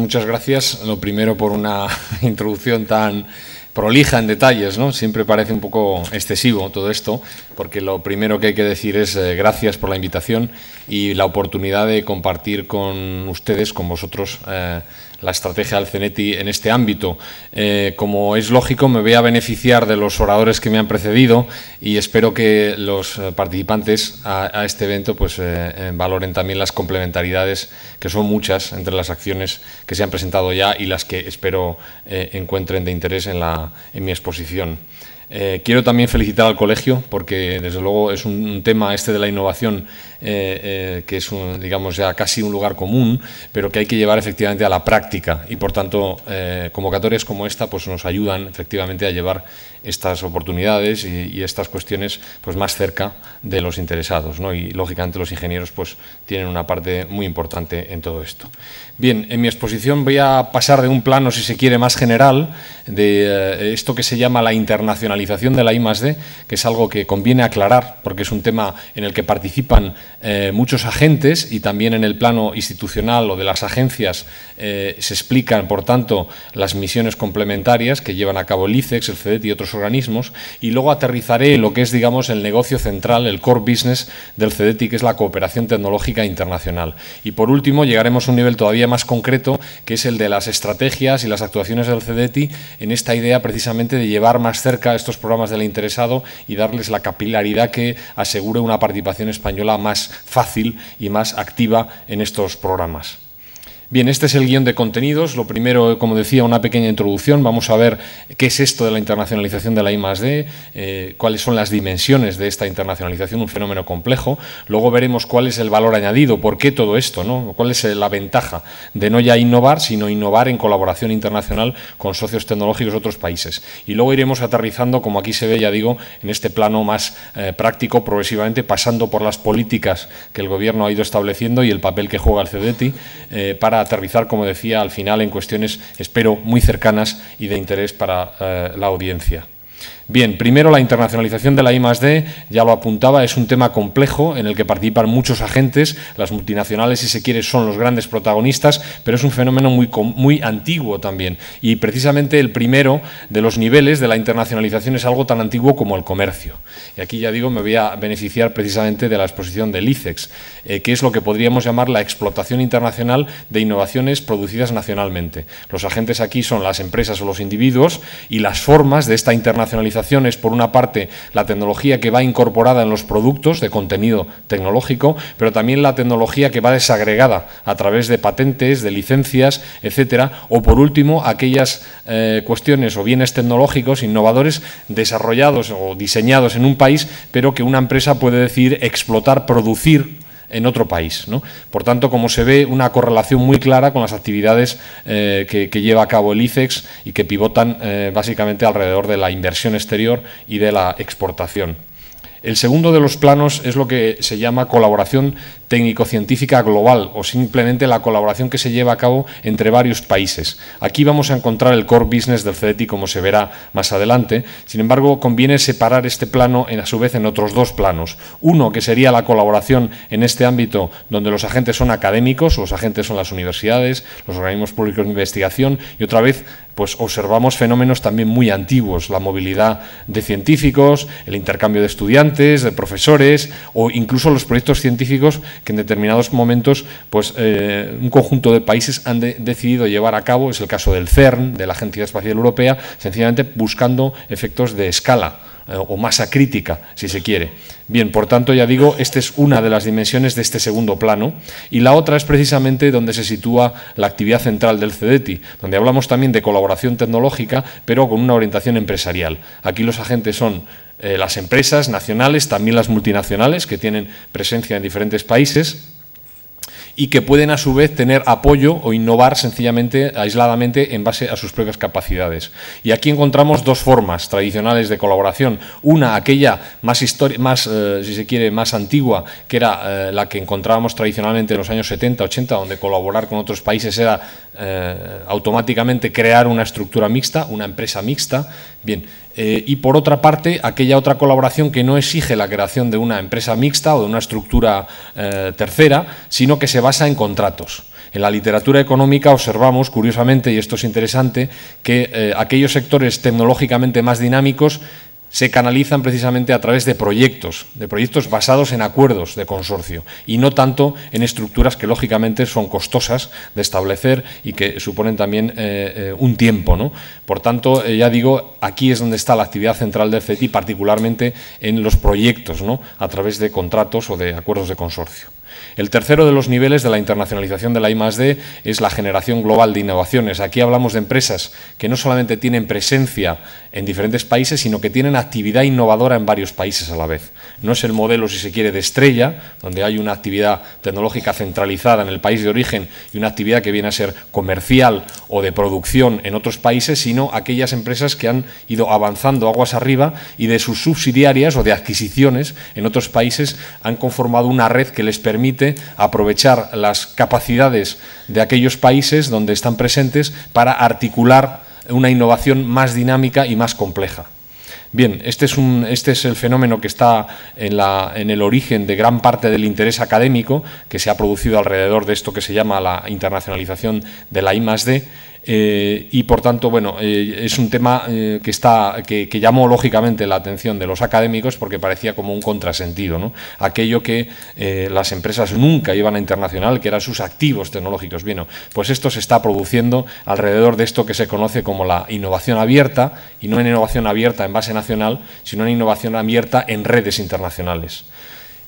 Muchas gracias. Lo primero por una introducción tan prolija en detalles, ¿no? Siempre parece un poco excesivo todo esto, porque lo primero que hay que decir es gracias por la invitación y la oportunidad de compartir con ustedes, con vosotros, la estrategia del CENETI en este ámbito. Como es lógico, me voy a beneficiar de los oradores que me han precedido y espero que los participantes a este evento pues, valoren también las complementariedades, que son muchas, entre las acciones que se han presentado ya y las que espero encuentren de interés en mi exposición. Quiero también felicitar al colegio porque, desde luego, es un tema este de la innovación que es, digamos, ya casi un lugar común, pero que hay que llevar efectivamente a la práctica y, por tanto, convocatorias como esta pues, nos ayudan efectivamente a llevar estas oportunidades y estas cuestiones pues, más cerca de los interesados, ¿no? Y, lógicamente, los ingenieros pues, tienen una parte muy importante en todo esto. Bien, en mi exposición voy a pasar de un plano, si se quiere, más general, de esto que se llama la internacionalización de la I+D, que es algo que conviene aclarar, porque es un tema en el que participan muchos agentes y también en el plano institucional o de las agencias se explican, por tanto, las misiones complementarias que llevan a cabo el ICEX, el CEDETI y otros organismos, y luego aterrizaré lo que es, digamos, el negocio central, el core business del CEDETI, que es la cooperación tecnológica internacional. Y, por último, llegaremos a un nivel todavía más concreto, que es el de las estrategias y las actuaciones del CEDETI en esta idea precisamente de llevar más cerca estos programas del interesado y darles la capilaridad que asegure una participación española más fácil y más activa en estos programas. Bien, este es el guión de contenidos. Lo primero, como decía, una pequeña introducción. Vamos a ver qué es esto de la internacionalización de la I+D, cuáles son las dimensiones de esta internacionalización, un fenómeno complejo. Luego veremos cuál es el valor añadido, por qué todo esto, ¿no? Cuál es la ventaja de no ya innovar, sino innovar en colaboración internacional con socios tecnológicos de otros países. Y luego iremos aterrizando, como aquí se ve, ya digo, en este plano más práctico, progresivamente, pasando por las políticas que el Gobierno ha ido estableciendo y el papel que juega el CEDETI para aterrizar, como decía, al final en cuestiones, espero, muy cercanas y de interés para la audiencia. Bien, primero la internacionalización de la I+D, ya lo apuntaba, es un tema complejo en el que participan muchos agentes, las multinacionales, si se quiere, son los grandes protagonistas, pero es un fenómeno muy antiguo también. Y precisamente el primero de los niveles de la internacionalización es algo tan antiguo como el comercio. Y aquí, ya digo, me voy a beneficiar precisamente de la exposición del ICEX, que es lo que podríamos llamar la explotación internacional de innovaciones producidas nacionalmente. Los agentes aquí son las empresas o los individuos y las formas de esta internacionalización es, por una parte, la tecnología que va incorporada en los productos de contenido tecnológico, pero también la tecnología que va desagregada a través de patentes, de licencias, etcétera, o, por último, aquellas cuestiones o bienes tecnológicos innovadores desarrollados o diseñados en un país, pero que una empresa puede decidir explotar, producir en otro país, ¿no? Por tanto, como se ve, una correlación muy clara con las actividades que lleva a cabo el ICEX y que pivotan básicamente alrededor de la inversión exterior y de la exportación. El segundo de los planos es lo que se llama colaboración técnico-científica global o simplemente la colaboración que se lleva a cabo entre varios países. Aquí vamos a encontrar el core business del CEDETI, como se verá más adelante. Sin embargo, conviene separar este plano a su vez en otros dos planos. Uno, que sería la colaboración en este ámbito donde los agentes son académicos, los agentes son las universidades, los organismos públicos de investigación y otra vez pues observamos fenómenos también muy antiguos, la movilidad de científicos, el intercambio de estudiantes, de profesores o incluso los proyectos científicos que en determinados momentos pues, un conjunto de países han decidido llevar a cabo, es el caso del CERN, de la Agencia Espacial Europea, sencillamente buscando efectos de escala o masa crítica, si se quiere. Bien, por tanto, ya digo, esta es una de las dimensiones de este segundo plano y la otra es precisamente donde se sitúa la actividad central del CEDETI, donde hablamos también de colaboración tecnológica, pero con una orientación empresarial. Aquí los agentes son las empresas nacionales, también las multinacionales, que tienen presencia en diferentes países y que pueden a su vez tener apoyo o innovar sencillamente, aisladamente, en base a sus propias capacidades. Y aquí encontramos dos formas tradicionales de colaboración. Una, aquella si se quiere, más antigua, que era la que encontrábamos tradicionalmente en los años 70, 80, donde colaborar con otros países era automáticamente crear una estructura mixta, una empresa mixta. Bien, y por otra parte, aquella otra colaboración que no exige la creación de una empresa mixta o de una estructura tercera, sino que se basa en contratos. En la literatura económica observamos, curiosamente, y esto es interesante, que aquellos sectores tecnológicamente más dinámicos se canalizan precisamente a través de proyectos basados en acuerdos de consorcio y no tanto en estructuras que lógicamente son costosas de establecer y que suponen también un tiempo, ¿no? Por tanto, ya digo, aquí es donde está la actividad central del CETI, particularmente en los proyectos, ¿no?, a través de contratos o de acuerdos de consorcio. El tercero de los niveles de la internacionalización de la I+D es la generación global de innovaciones. Aquí hablamos de empresas que no solamente tienen presencia en diferentes países, sino que tienen actividad innovadora en varios países a la vez. No es el modelo, si se quiere, de estrella, donde hay una actividad tecnológica centralizada en el país de origen y una actividad que viene a ser comercial o de producción en otros países, sino aquellas empresas que han ido avanzando aguas arriba y de sus subsidiarias o de adquisiciones en otros países han conformado una red que les permite aprovechar las capacidades de aquellos países donde están presentes para articular una innovación más dinámica y más compleja. Bien, este es el fenómeno que está en el origen de gran parte del interés académico que se ha producido alrededor de esto que se llama la internacionalización de la I+D. Y por tanto, bueno, es un tema que llamó lógicamente la atención de los académicos porque parecía como un contrasentido, ¿no? Aquello que las empresas nunca iban a internacional, que eran sus activos tecnológicos. Bien, pues esto se está produciendo alrededor de esto que se conoce como la innovación abierta, y no en innovación abierta en base nacional, sino en innovación abierta en redes internacionales.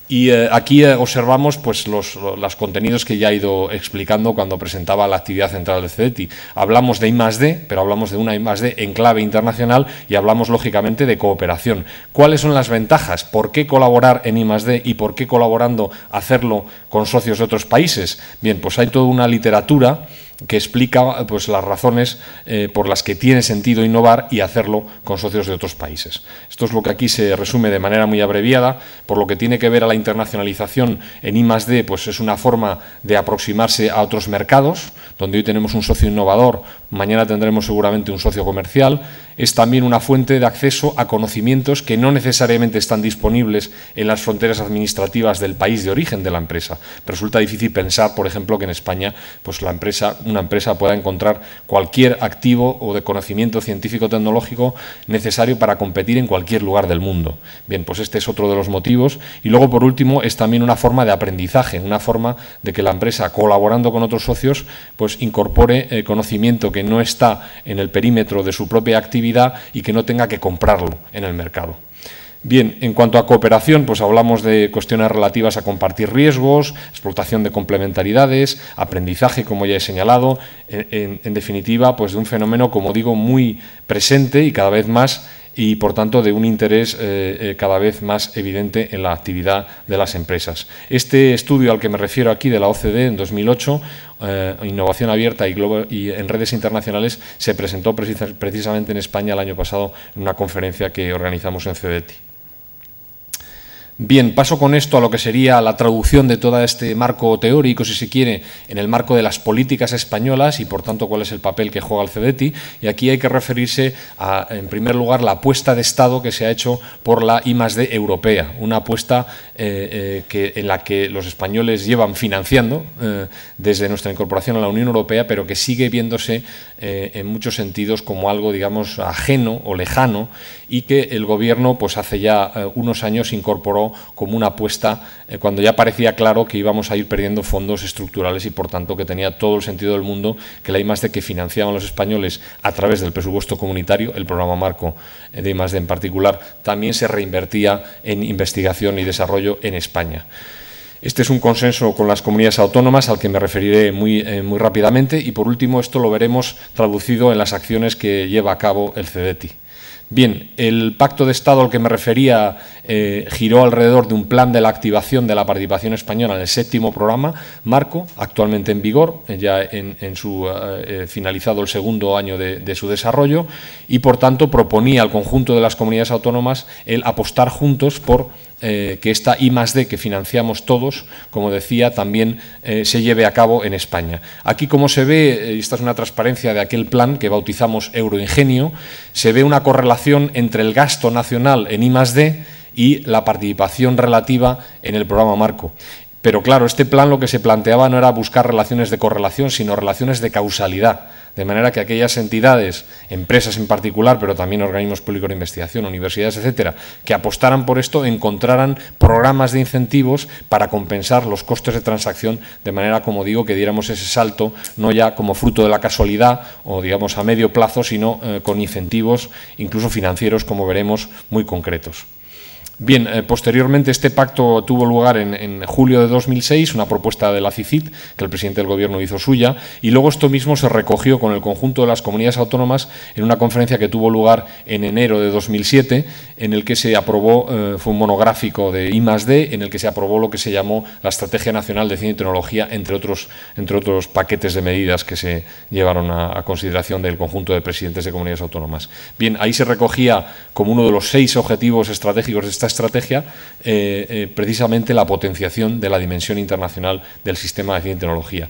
Y aquí observamos pues, los contenidos que ya he ido explicando cuando presentaba la actividad central del CETI. Hablamos de I+D, pero hablamos de una I+D en clave internacional y hablamos lógicamente de cooperación. ¿Cuáles son las ventajas? ¿Por qué colaborar en I+D y por qué colaborando hacerlo con socios de otros países? Bien, pues hay toda una literatura que explica pues, las razones por las que tiene sentido innovar y hacerlo con socios de otros países. Esto es lo que aquí se resume de manera muy abreviada. Por lo que tiene que ver a la internacionalización en I+D, pues es una forma de aproximarse a otros mercados, donde hoy tenemos un socio innovador, mañana tendremos seguramente un socio comercial. Es también una fuente de acceso a conocimientos que no necesariamente están disponibles en las fronteras administrativas del país de origen de la empresa. Resulta difícil pensar, por ejemplo, que en España pues, una empresa pueda encontrar cualquier activo o de conocimiento científico-tecnológico necesario para competir en cualquier lugar del mundo. Bien, pues este es otro de los motivos. Y luego, por último, es también una forma de aprendizaje, una forma de que la empresa, colaborando con otros socios, pues incorpore conocimiento que no está en el perímetro de su propia actividad y que no tenga que comprarlo en el mercado. Bien, en cuanto a cooperación, pues hablamos de cuestiones relativas a compartir riesgos, explotación de complementariedades, aprendizaje, como ya he señalado, en definitiva, pues de un fenómeno, como digo, muy presente y cada vez más, y por tanto de un interés cada vez más evidente en la actividad de las empresas. Este estudio al que me refiero aquí de la OCDE en 2008, Innovación Abierta y en Redes Internacionales, se presentó precisamente en España el año pasado en una conferencia que organizamos en CEDETI. Bien, paso con esto a lo que sería la traducción de todo este marco teórico, si se quiere, en el marco de las políticas españolas y, por tanto, cuál es el papel que juega el CEDETI. Y aquí hay que referirse a, en primer lugar, la apuesta de Estado que se ha hecho por la I+D europea, una apuesta en la que los españoles llevan financiando desde nuestra incorporación a la Unión Europea, pero que sigue viéndose en muchos sentidos como algo, digamos, ajeno o lejano, y que el Gobierno, pues hace ya unos años, incorporó como una apuesta cuando ya parecía claro que íbamos a ir perdiendo fondos estructurales y, por tanto, que tenía todo el sentido del mundo que la I+D que financiaban los españoles a través del presupuesto comunitario, el programa marco de I+D en particular, también se reinvertía en investigación y desarrollo en España. Este es un consenso con las comunidades autónomas al que me referiré muy rápidamente y, por último, esto lo veremos traducido en las acciones que lleva a cabo el CEDETI. Bien, el Pacto de Estado al que me refería giró alrededor de un plan de la activación de la participación española en el 7º programa marco, actualmente en vigor, ya en su finalizado el 2º año de su desarrollo, y por tanto proponía al conjunto de las comunidades autónomas el apostar juntos por que esta I+D que financiamos todos, como decía, también se lleve a cabo en España. Aquí, como se ve, esta es una transparencia de aquel plan que bautizamos Euroingenio, se ve una correlación entre el gasto nacional en I+D y la participación relativa en el programa marco. Pero claro, este plan lo que se planteaba no era buscar relaciones de correlación, sino relaciones de causalidad. De manera que aquellas entidades, empresas en particular, pero también organismos públicos de investigación, universidades, etcétera, que apostaran por esto, encontraran programas de incentivos para compensar los costes de transacción, de manera, como digo, que diéramos ese salto, no ya como fruto de la casualidad o, digamos, a medio plazo, sino con incentivos, incluso financieros, como veremos, muy concretos. Bien, posteriormente este pacto tuvo lugar en julio de 2006, una propuesta de la CICIT, que el presidente del Gobierno hizo suya, y luego esto mismo se recogió con el conjunto de las comunidades autónomas en una conferencia que tuvo lugar en enero de 2007, en el que se aprobó, fue un monográfico de I+D, en el que se aprobó lo que se llamó la Estrategia Nacional de Ciencia y Tecnología, entre otros paquetes de medidas que se llevaron a consideración del conjunto de presidentes de comunidades autónomas. Bien, ahí se recogía como uno de los 6 objetivos estratégicos de esta estrategia, precisamente la potenciación de la dimensión internacional del sistema de ciencia y tecnología.